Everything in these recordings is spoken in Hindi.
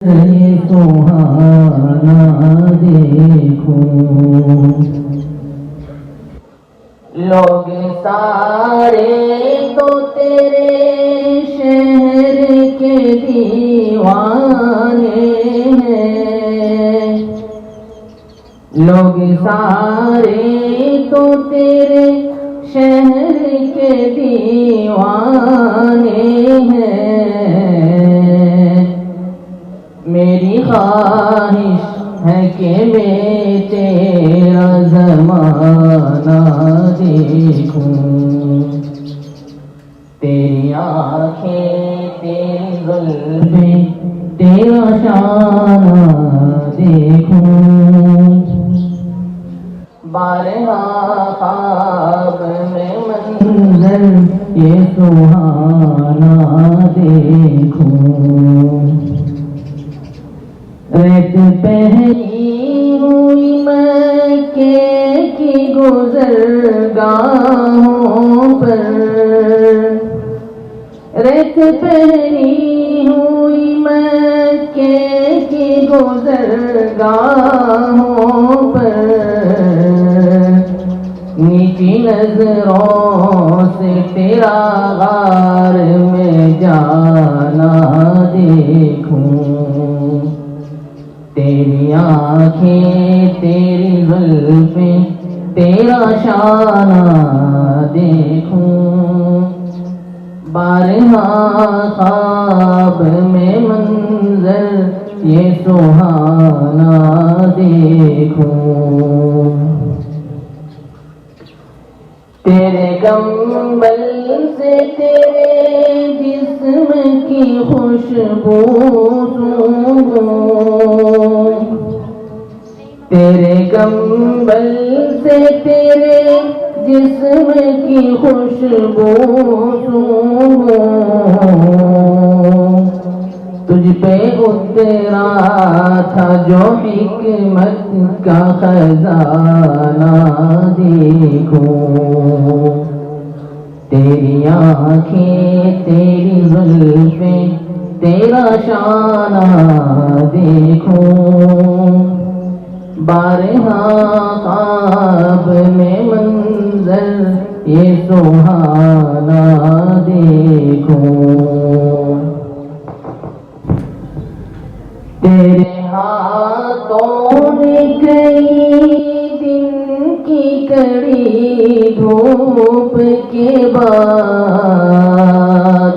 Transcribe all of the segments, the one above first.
ये सुहाना देखो, लोग सारे तो तेरे शहर के दीवाने हैं। लोग सारे तो तेरे शहर के दीवाने हैं। मेरी ख्वाहिश है कि मैं तेरा ज़माना देखूं, तेरी आँखें तेरी ज़ुल्फ़ें तेरा शाना देखूं। बारहा ख्वाब में मंज़र ये सुहाना देखूं। रेत पहनी हुई मक्के की गुज़रगाहों पर, रेत पहनी हुई मक्के की गुज़रगाहों पर, नीची नज़रों से तेरा गार में जाना देखूं। तेरी आँखें तेरी ज़ुल्फ़ें तेरा शाना देखूं। बारहा ख्वाब में मंज़र ये सुहाना देखूं। तेरे कंबल से तेरे जिस्म की खुशबू सूंघूं। तेरे कंबल से तेरे जिस्म की खुशबू सूंघूं। तुझ पे उतरा था जो हिकमत का खजाना देखूं। तेरी आँखें तेरी ज़ुल्फ़ें तेरा शाना देखूं। बारहा ख्वाब में मंज़र ये सुहाना देखूं। तेरे हाथों ने कई दिन की कड़ी धूप के बाद,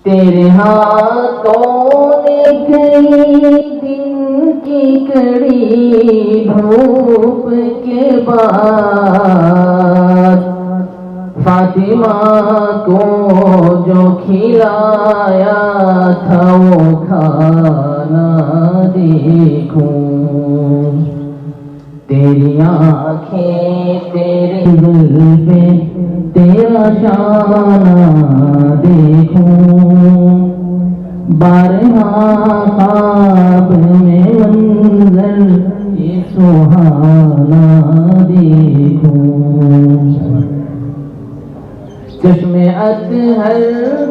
तेरे हाथों ने कई दिन की कड़ी धूप के बाद, फातिमा को जो खिलाया था वो खाना देखूं। तेरी आँखें तेरी ज़ुल्फ़ें तेरा शाना देखूं। बारहा ख्वाब में मंज़र ये सुहाना देखूं। चश्मे अतहर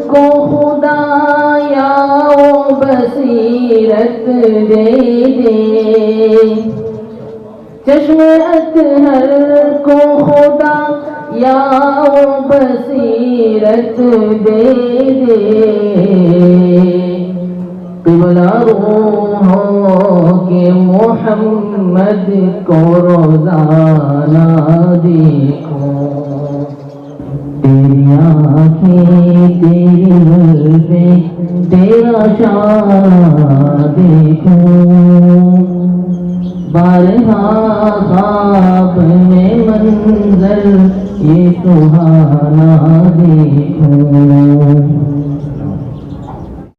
को खुदाया वो बसीरत दे दे। चश्मे अतहर को खुदा या वो बसीरत दे दे। क़िबला रूहों के मोहम्मद को रोज़ाना देखूं। तेरी आँखें तेरी ज़ुल्फ़ें तेरा शाना देखूं। बारहा ख्वाब में मंज़र ये सुहाना देखूं।